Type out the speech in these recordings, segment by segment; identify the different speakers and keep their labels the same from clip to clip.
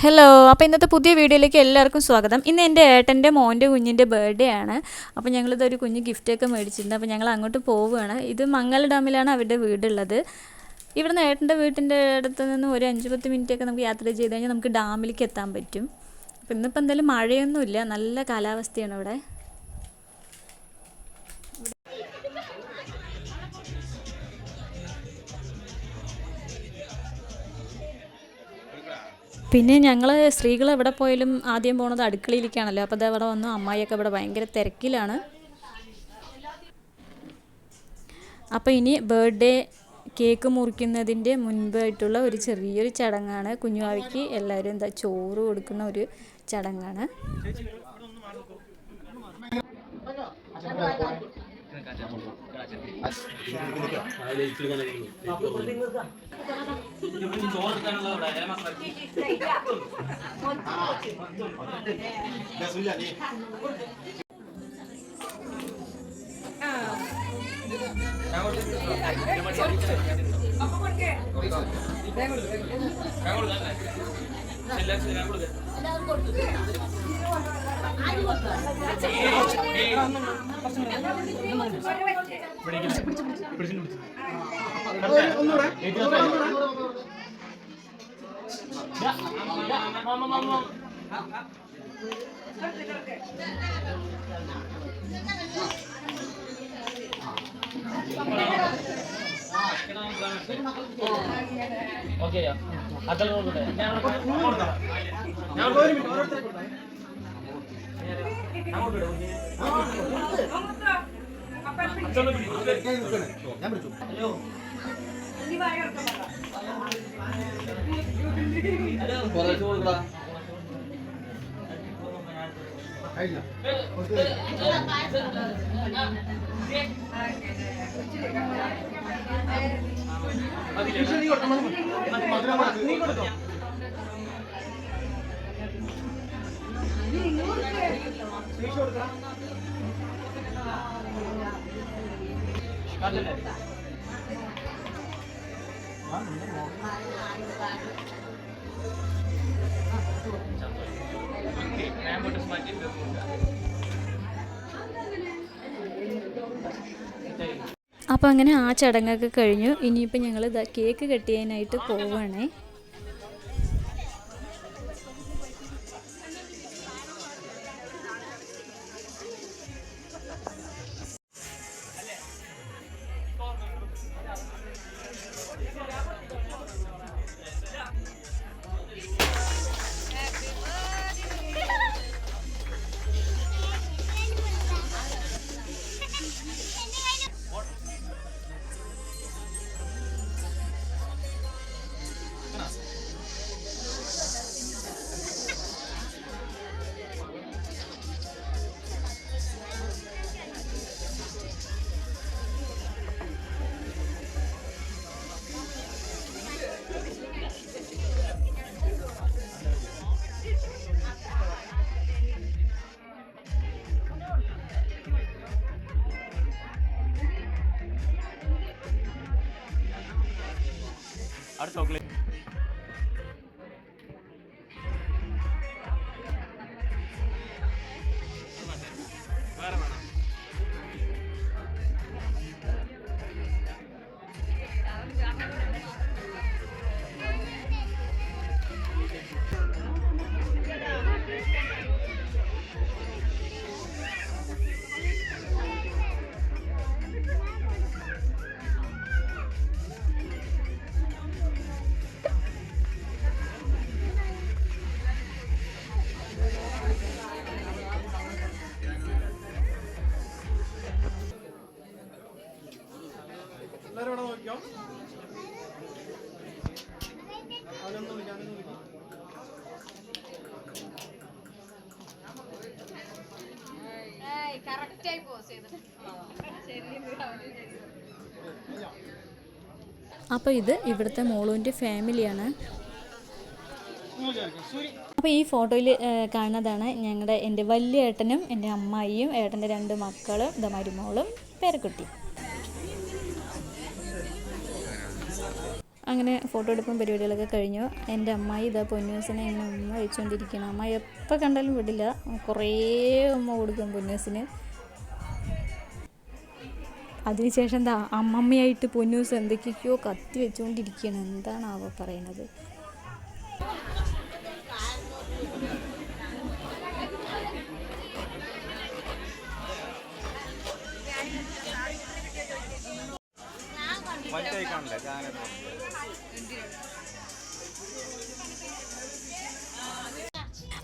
Speaker 1: Hello, അപ്പോൾ ഇന്നത്തെ പുതിയ വീഡിയോയിലേക്ക് എല്ലാവർക്കും സ്വാഗതം. ഇന്ന് എൻ്റെ ഏട്ടൻ്റെ മോൻ്റെ കുഞ്ഞിൻ്റെ ബർത്ത്ഡേ ആണ്. അപ്പോൾ ഞങ്ങളിതൊരു കുഞ്ഞ് ഗിഫ്റ്റൊക്കെ മേടിച്ചിട്ടുണ്ട്. അപ്പോൾ ഞങ്ങൾ അങ്ങോട്ട് പോവുകയാണ്. ഇത് മംഗൽ ഡാമിലാണ് അവരുടെ വീടുള്ളത്. ഇവിടുന്ന് ഏട്ടൻ്റെ വീട്ടിൻ്റെ അടുത്ത് നിന്ന് ഒരു 5-10 മിനിറ്റൊക്കെ നമുക്ക് യാത്ര ചെയ്ത് കഴിഞ്ഞാൽ നമുക്ക് ഡാമിലേക്ക് എത്താൻ പറ്റും. അപ്പോൾ ഇന്നിപ്പോൾ എന്തായാലും മഴയൊന്നുമില്ല, നല്ല കാലാവസ്ഥയാണ് ഇവിടെ. പിന്നെ ഞങ്ങൾ സ്ത്രീകൾ എവിടെ പോയാലും ആദ്യം പോണത് അടുക്കളയിലേക്കാണല്ലോ. അപ്പോൾ അത് അവിടെ വന്നു, അമ്മായിയൊക്കെ ഇവിടെ ഭയങ്കര തിരക്കിലാണ്. അപ്പോൾ ഇനി ബർത്ത്ഡേ കേക്ക് മുറിക്കുന്നതിൻ്റെ മുൻപായിട്ടുള്ള ഒരു ചെറിയൊരു ചടങ്ങാണ്. കുഞ്ഞുവാവിക്ക് എല്ലാവരും എന്താ ചോറ് കൊടുക്കുന്ന ഒരു ചടങ്ങാണ്. അപ്പോൾ അങ്ങനെ ആ ചടങ്ങൊക്കെ കഴിഞ്ഞു. ഇനിയിപ്പോൾ ഞങ്ങൾ കേക്ക് കട്ട് ചെയ്യാനായിട്ട് പോവുകയാണേ. ചോക്ലേറ്റ് അപ്പോൾ ഇത് ഇവിടുത്തെ മോളുവിൻ്റെ ഫാമിലിയാണ്. അപ്പോൾ ഈ ഫോട്ടോയിൽ കാണുന്നതാണ് എൻ്റെ വലിയ ഏട്ടനും എൻ്റെ അമ്മായിയും ഏട്ടൻ്റെ 2 മക്കളും മരുമോളും പേരക്കുട്ടി. അങ്ങനെ ഫോട്ടോ എടുപ്പും പരിപാടികളൊക്കെ കഴിഞ്ഞു. എൻ്റെ അമ്മായി ഇതാ പൊന്നൂസിനെ ഇങ്ങനെ ഉമ്മ വെച്ചുകൊണ്ടിരിക്കണം. അമ്മായി എപ്പോൾ കണ്ടാലും വിടില്ല, കുറേ ഉമ്മ കൊടുക്കും പൊന്നൂസിന്. അതിനുശേഷം എന്താ അമ്മമ്മയായിട്ട് പൊന്നൂസ് എന്തൊക്കെയോ കത്തി വെച്ചുകൊണ്ടിരിക്കുകയാണ്. എന്താണാവോ പറയണത്.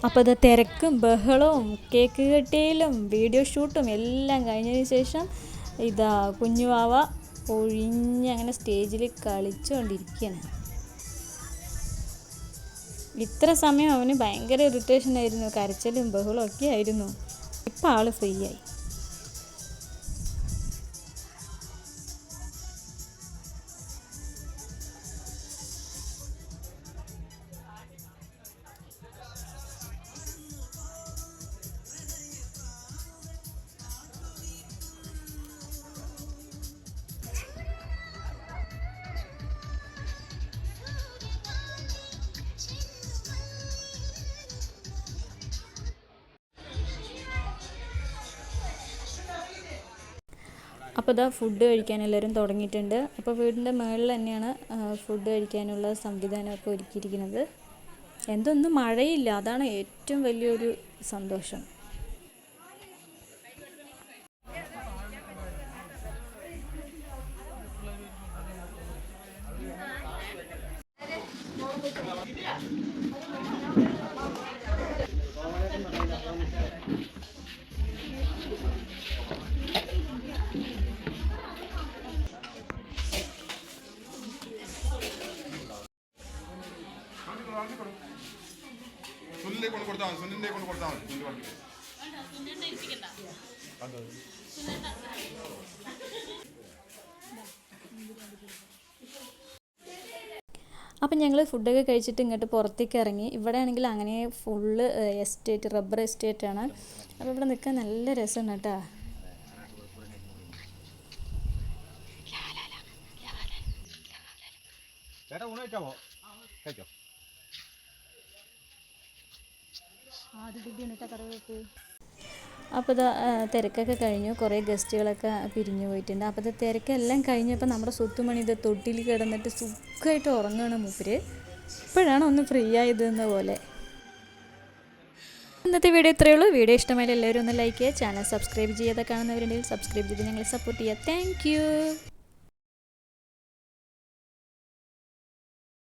Speaker 1: അപ്പോൾ ഇത് തിരക്കും ബഹളവും കേക്ക് കെട്ടിയിലും വീഡിയോ ഷൂട്ടും എല്ലാം കഴിഞ്ഞതിന് ശേഷം ഇതാ കുഞ്ഞുവാവ ഒഴിഞ്ഞങ്ങനെ സ്റ്റേജിൽ കളിച്ചുകൊണ്ടിരിക്കുകയാണ്. ഇത്ര സമയം അവന് ഭയങ്കര ഇറിറ്റേഷൻ ആയിരുന്നു, കരച്ചിലും ബഹളവും ഒക്കെ ആയിരുന്നു. ഇപ്പം ആൾ ഫ്രീ ആയി. അപ്പോൾ ഇതാ ഫുഡ് കഴിക്കാൻ എല്ലാവരും തുടങ്ങിയിട്ടുണ്ട്. അപ്പോൾ വീടിൻ്റെ മുകളിൽ തന്നെയാണ് ഫുഡ് കഴിക്കാനുള്ള സംവിധാനമൊക്കെ ഒരുക്കിയിരിക്കുന്നത്. എന്തൊന്നും മഴയില്ല, അതാണ് ഏറ്റവും വലിയൊരു സന്തോഷം. അപ്പം ഞങ്ങൾ ഫുഡൊക്കെ കഴിച്ചിട്ട് ഇങ്ങോട്ട് പുറത്തേക്ക് ഇറങ്ങി. ഇവിടെ ആണെങ്കിൽ അങ്ങനെ ഫുള്ള് എസ്റ്റേറ്റ്, റബ്ബർ എസ്റ്റേറ്റാണ്. അപ്പോൾ ഇവിടെ നിൽക്കാൻ നല്ല രസമാണ് കേട്ടോ. അപ്പോൾ ഇത് തിരക്കൊക്കെ കഴിഞ്ഞു, കുറേ ഗസ്റ്റുകളൊക്കെ പിരിഞ്ഞു പോയിട്ടുണ്ട്. അപ്പോൾ ഇത് തിരക്കെല്ലാം കഴിഞ്ഞപ്പോൾ നമ്മുടെ സ്വത്തുമണി ഇത് തൊട്ടിൽ കിടന്നിട്ട് സുഖമായിട്ട് ഉറങ്ങുകയാണ് മൂപ്പര്. ഇപ്പോഴാണ് ഒന്ന് ഫ്രീ ആയതെന്ന പോലെ. ഇന്നത്തെ വീഡിയോ ഇത്രയേ ഉള്ളൂ. വീഡിയോ ഇഷ്ടമായാലും എല്ലാവരും ഒന്ന് ലൈക്ക് ചെയ്യുക, ചാനൽ സബ്സ്ക്രൈബ് ചെയ്യാതെ കാണുന്നവരുണ്ടെങ്കിൽ സബ്സ്ക്രൈബ് ചെയ്ത് ഞങ്ങളെ സപ്പോർട്ട് ചെയ്യുക. താങ്ക്